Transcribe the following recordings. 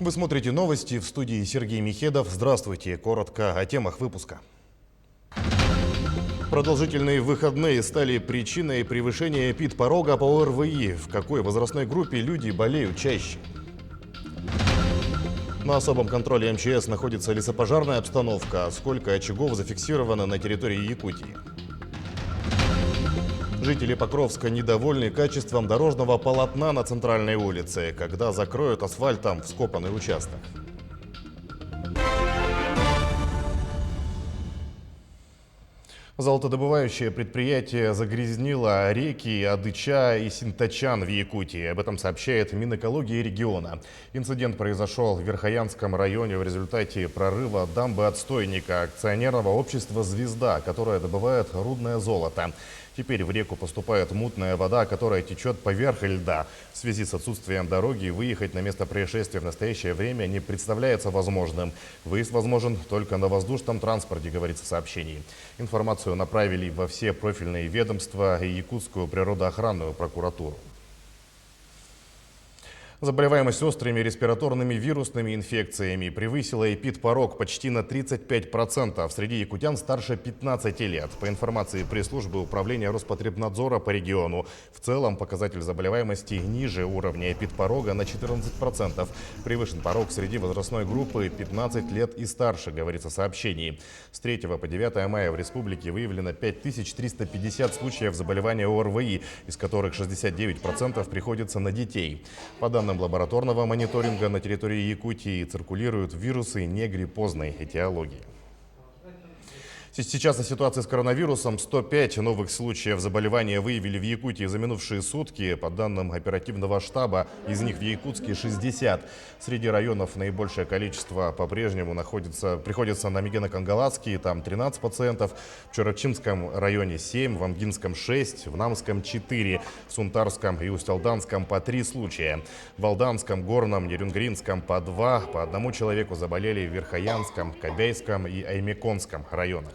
Вы смотрите новости, в студии Сергей Михедов. Здравствуйте. Коротко о темах выпуска. Продолжительные выходные стали причиной превышения эпидпорога по ОРВИ. В какой возрастной группе люди болеют чаще? На особом контроле МЧС находится лесопожарная обстановка. Сколько очагов зафиксировано на территории Якутии? Жители Покровска недовольны качеством дорожного полотна на центральной улице, когда закроют асфальтом вскопанный участок. Золотодобывающее предприятие загрязнило реки Адыча и Синтачан в Якутии. Об этом сообщает Минэкологии региона. Инцидент произошел в Верхоянском районе в результате прорыва дамбы отстойника акционерного общества «Звезда», которое добывает рудное золото. Теперь в реку поступает мутная вода, которая течет поверх льда. В связи с отсутствием дороги выехать на место происшествия в настоящее время не представляется возможным. Выезд возможен только на воздушном транспорте, говорится в сообщении. Информацию направили во все профильные ведомства и Якутскую природоохранную прокуратуру. Заболеваемость острыми респираторными вирусными инфекциями превысила эпидпорог почти на 35% среди якутян старше 15 лет. По информации пресс-службы управления Роспотребнадзора по региону, в целом показатель заболеваемости ниже уровня эпидпорога на 14%. Превышен порог среди возрастной группы 15 лет и старше, говорится в сообщении. С 3 по 9 мая в республике выявлено 5350 случаев заболевания ОРВИ, из которых 69% приходится на детей. По данным лабораторного мониторинга на территории Якутии циркулируют вирусы негриппозной этиологии. Сейчас о ситуации с коронавирусом. 105 новых случаев заболевания выявили в Якутии за минувшие сутки. По данным оперативного штаба, из них в Якутске 60. Среди районов наибольшее количество по-прежнему приходится на Мегино-Кангалацкий, там 13 пациентов. В Чурапчинском районе 7, в Амгинском 6, в Намском 4, в Сунтарском и Усть-Алданском по 3 случая. В Алданском, Горном, Нерюнгринском по 2. По одному человеку заболели в Верхоянском, Кобяйском и Аймеконском районах.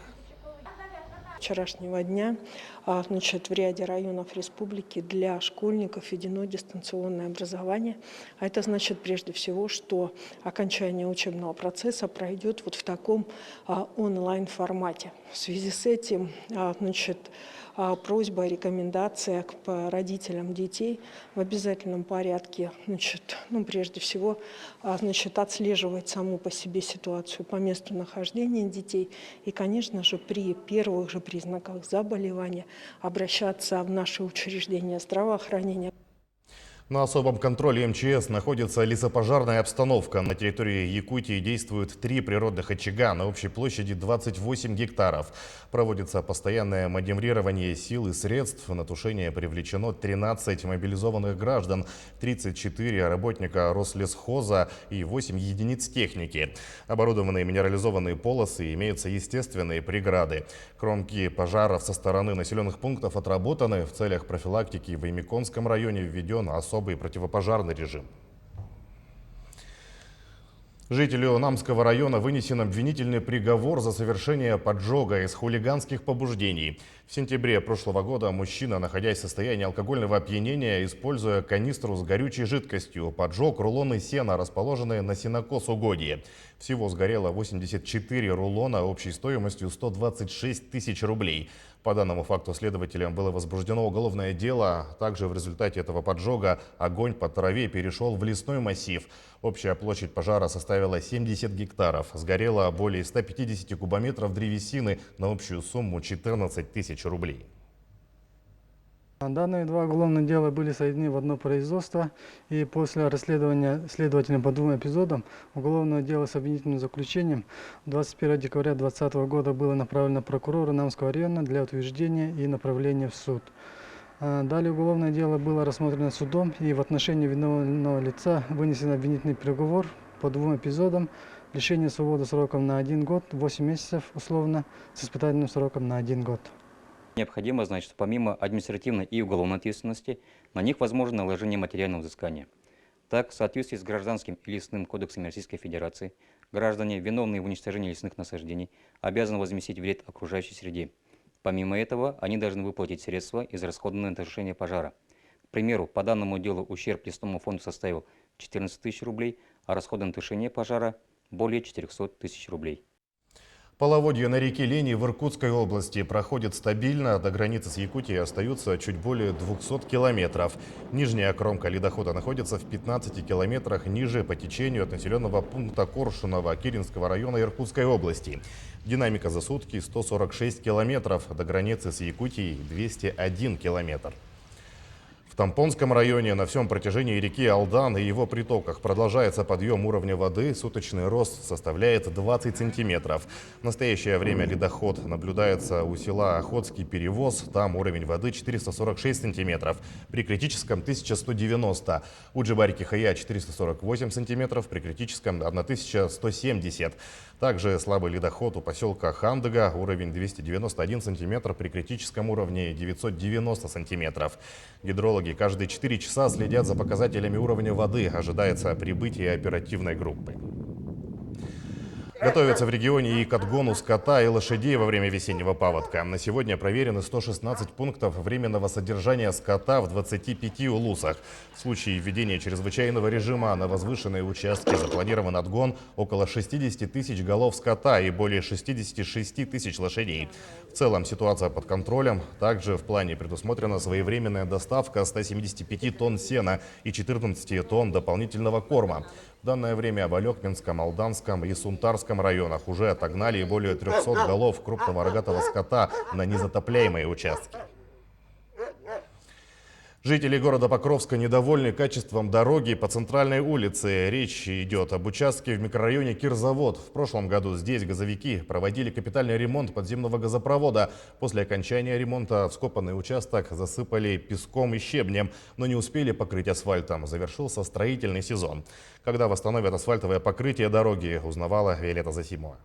Вчерашнего дня в ряде районов республики для школьников введено дистанционное образование. А это значит прежде всего, что окончание учебного процесса пройдет в таком онлайн-формате. В связи с этим просьба, рекомендация к родителям детей в обязательном порядке, прежде всего, отслеживать саму по себе ситуацию по месту нахождения детей и, конечно же, при первых же признаках заболевания обращаться в наши учреждения здравоохранения. На особом контроле МЧС находится лесопожарная обстановка. На территории Якутии действуют 3 природных очага на общей площади 28 гектаров. Проводится постоянное маневрирование сил и средств. На тушение привлечено 13 мобилизованных граждан, 34 работника Рослесхоза и 8 единиц техники. Оборудованные минерализованные полосы, имеются естественные преграды. Кромки пожаров со стороны населенных пунктов отработаны. В целях профилактики в Аймеконском районе введен особый противопожарный режим. Жителю Намского района вынесен обвинительный приговор за совершение поджога из хулиганских побуждений. В сентябре прошлого года мужчина, находясь в состоянии алкогольного опьянения, используя канистру с горючей жидкостью, поджег рулоны сена, расположенные на сенокос-угодье. Всего сгорело 84 рулона общей стоимостью 126 тысяч рублей. По данному факту следователям было возбуждено уголовное дело. Также в результате этого поджога огонь по траве перешел в лесной массив. Общая площадь пожара составила 70 гектаров. Сгорело более 150 кубометров древесины на общую сумму 14 тысяч рублей. Данные 2 уголовных дела были соединены в одно производство, и после расследования следователем по 2 эпизодам уголовное дело с обвинительным заключением 21 декабря 2020 года было направлено прокурору Намского района для утверждения и направления в суд. Далее уголовное дело было рассмотрено судом, и в отношении виновного лица вынесен обвинительный приговор по 2 эпизодам: лишение свободы сроком на 1 год, 8 месяцев условно, с испытательным сроком на 1 год. Необходимо знать, что помимо административной и уголовной ответственности, на них возможно наложение материального взыскания. Так, в соответствии с Гражданским и Лесным кодексами Российской Федерации, граждане, виновные в уничтожении лесных насаждений, обязаны возместить вред окружающей среде. Помимо этого, они должны выплатить средства, израсходованные на тушение пожара. К примеру, по данному делу ущерб лесному фонду составил 14 тысяч рублей, а расходы на тушение пожара более 400 тысяч рублей. Половодье на реке Лени в Иркутской области проходит стабильно. До границы с Якутией остаются чуть более 200 километров. Нижняя кромка ледохода находится в 15 километрах ниже по течению от населенного пункта Коршунова Киринского района Иркутской области. Динамика за сутки 146 километров. До границы с Якутией 201 километр. В Тампонском районе на всем протяжении реки Алдан и его притоках продолжается подъем уровня воды. Суточный рост составляет 20 сантиметров. В настоящее время ледоход наблюдается у села Охотский Перевоз. Там уровень воды 446 сантиметров, при критическом 1190. У Джибари-Кихая 448 сантиметров, при критическом 1170. Также слабый ледоход у поселка Хандыга, уровень 291 сантиметр, при критическом уровне 990 сантиметров. Гидрологи каждые 4 часа следят за показателями уровня воды. Ожидается прибытие оперативной группы. Готовится в регионе и к отгону скота и лошадей во время весеннего паводка. На сегодня проверены 116 пунктов временного содержания скота в 25 улусах. В случае введения чрезвычайного режима на возвышенные участки запланирован отгон около 60 тысяч голов скота и более 66 тысяч лошадей. В целом ситуация под контролем. Также в плане предусмотрена своевременная доставка 175 тонн сена и 14 тонн дополнительного корма. В данное время в Алекминском, Алданском и Сунтарском районах уже отогнали более 300 голов крупного рогатого скота на незатопляемые участки. Жители города Покровска недовольны качеством дороги по центральной улице. Речь идет об участке в микрорайоне Кирзавод. В прошлом году здесь газовики проводили капитальный ремонт подземного газопровода. После окончания ремонта вскопанный участок засыпали песком и щебнем, но не успели покрыть асфальтом. Завершился строительный сезон. Когда восстановят асфальтовое покрытие дороги, узнавала Виолетта Засимова.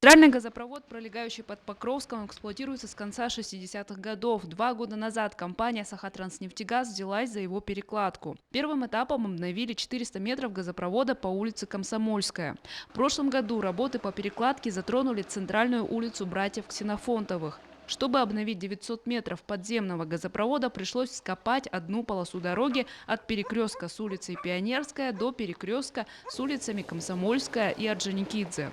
Центральный газопровод, пролегающий под Покровском, эксплуатируется с конца 60-х годов. 2 года назад компания «Сахатранснефтегаз» взялась за его перекладку. Первым этапом обновили 400 метров газопровода по улице Комсомольская. В прошлом году работы по перекладке затронули центральную улицу братьев Ксенофонтовых. Чтобы обновить 900 метров подземного газопровода, пришлось вскопать одну полосу дороги от перекрестка с улицей Пионерская до перекрестка с улицами Комсомольская и Орджоникидзе.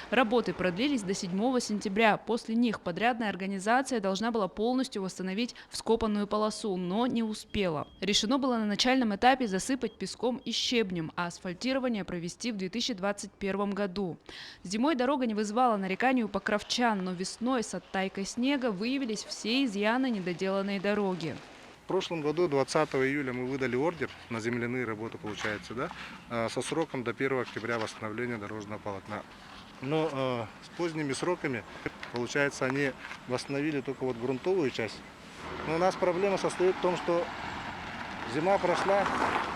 Работы продлились до 7 сентября. После них подрядная организация должна была полностью восстановить вскопанную полосу, но не успела. Решено было на начальном этапе засыпать песком и щебнем, а асфальтирование провести в 2021 году. Зимой дорога не вызывала нареканий у покровчан, но весной с оттайкой снега выявились все изъяны недоделанной дороги. В прошлом году, 20 июля, мы выдали ордер на земляные работы, получается, да, со сроком до 1 октября восстановления дорожного полотна. Но с поздними сроками, получается, они восстановили только вот грунтовую часть. Но у нас проблема состоит в том, что зима прошла,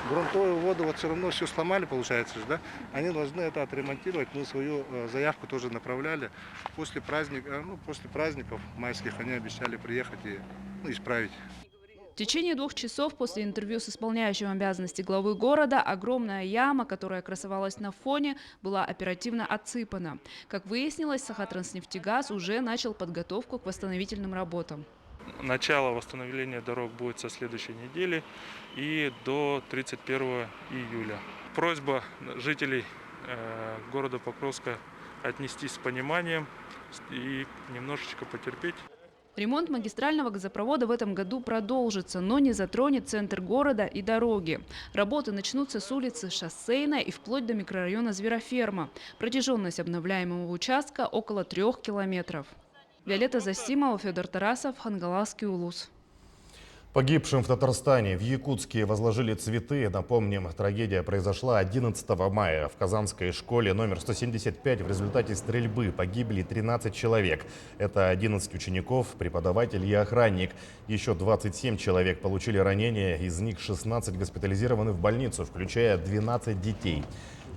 грунтовую воду вот все равно все сломали, получается, да? Они должны это отремонтировать. Мы свою заявку тоже направляли. После праздников майских они обещали приехать и исправить. В течение 2 часов после интервью с исполняющим обязанности главы города огромная яма, которая красовалась на фоне, была оперативно отсыпана. Как выяснилось, Сахатранснефтегаз уже начал подготовку к восстановительным работам. Начало восстановления дорог будет со следующей недели и до 31 июля. Просьба жителей города Покровска отнестись с пониманием и немножечко потерпеть. Ремонт магистрального газопровода в этом году продолжится, но не затронет центр города и дороги. Работы начнутся с улицы Шоссейной и вплоть до микрорайона Звероферма. Протяженность обновляемого участка около 3 километров. Виолетта Засимова, Федор Тарасов, Хангаласский улус. Погибшим в Татарстане в Якутске возложили цветы. Напомним, трагедия произошла 11 мая. В Казанской школе номер 175 в результате стрельбы погибли 13 человек. Это 11 учеников, преподаватель и охранник. Еще 27 человек получили ранения, из них 16 госпитализированы в больницу, включая 12 детей.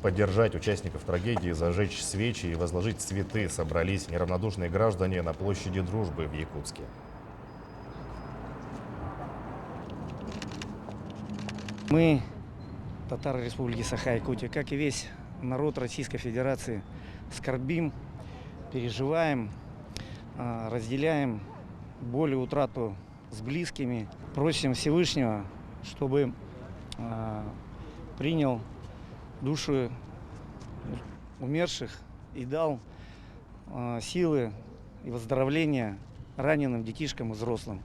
Поддержать участников трагедии, зажечь свечи и возложить цветы собрались неравнодушные граждане на площади Дружбы в Якутске. Мы, татары Республики Саха-Якутия, как и весь народ Российской Федерации, скорбим, переживаем, разделяем боль и утрату с близкими. Просим Всевышнего, чтобы принял души умерших и дал силы и выздоровления раненым детишкам и взрослым.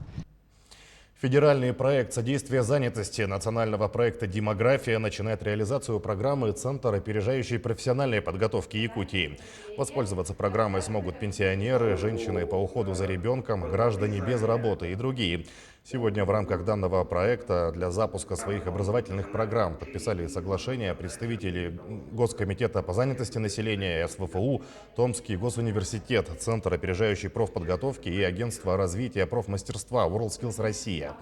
Федеральный проект содействия занятости национального проекта «Демография» начинает реализацию программы «Центр опережающей профессиональной подготовки Якутии». Воспользоваться программой смогут пенсионеры, женщины по уходу за ребенком, граждане без работы и другие. Сегодня в рамках данного проекта для запуска своих образовательных программ подписали соглашение представители Госкомитета по занятости населения, СВФУ, Томский госуниверситет, Центр опережающей профподготовки и Агентство развития профмастерства WorldSkills Россия.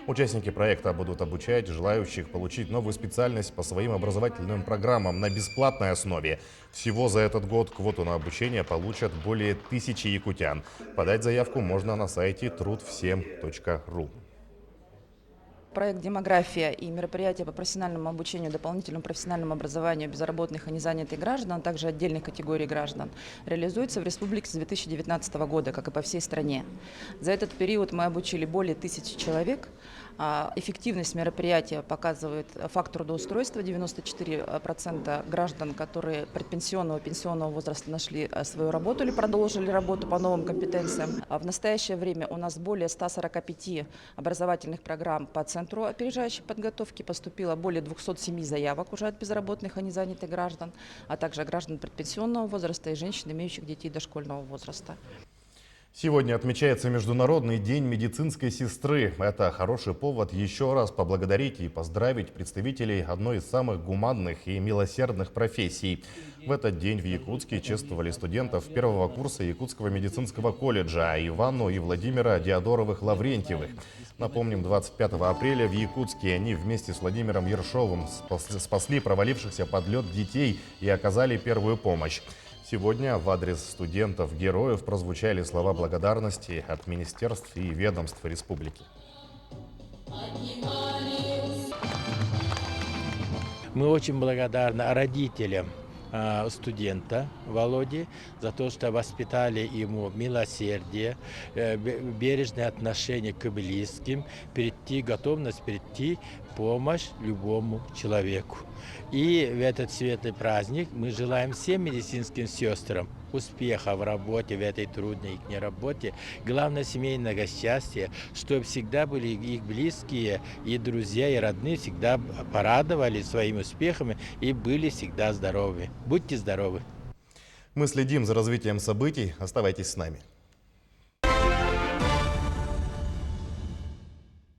Участники проекта будут обучать желающих получить новую специальность по своим образовательным программам на бесплатной основе. Всего за этот год квоту на обучение получат более 1000 якутян. Подать заявку можно на сайте трудвсем.ру. Проект «Демография» и мероприятия по профессиональному обучению, дополнительному профессиональному образованию безработных и незанятых граждан, а также отдельных категорий граждан, реализуется в республике с 2019 года, как и по всей стране. За этот период мы обучили более 1000 человек. Эффективность мероприятия показывает факт трудоустройства. 94% граждан, которые предпенсионного и пенсионного возраста нашли свою работу или продолжили работу по новым компетенциям. В настоящее время у нас более 145 образовательных программ по Центру опережающей подготовки. Поступило более 207 заявок уже от безработных и незанятых граждан, а также граждан предпенсионного возраста и женщин, имеющих детей дошкольного возраста. Сегодня отмечается Международный день медицинской сестры. Это хороший повод еще раз поблагодарить и поздравить представителей одной из самых гуманных и милосердных профессий. В этот день в Якутске чествовали студентов первого курса Якутского медицинского колледжа Ивану и Владимира Диадоровых-Лаврентьевых. Напомним, 25 апреля в Якутске они вместе с Владимиром Ершовым спасли провалившихся под лед детей и оказали первую помощь. Сегодня в адрес студентов-героев прозвучали слова благодарности от министерств и ведомств республики. Мы очень благодарны родителям студента Володи за то, что воспитали ему милосердие, бережное отношение к близким, готовность прийти помощь любому человеку. И в этот светлый праздник мы желаем всем медицинским сестрам успеха в работе, в этой трудной их работе. Главное, семейного счастья, чтобы всегда были их близкие, и друзья, и родные всегда порадовали своими успехами и были всегда здоровы. Будьте здоровы! Мы следим за развитием событий. Оставайтесь с нами.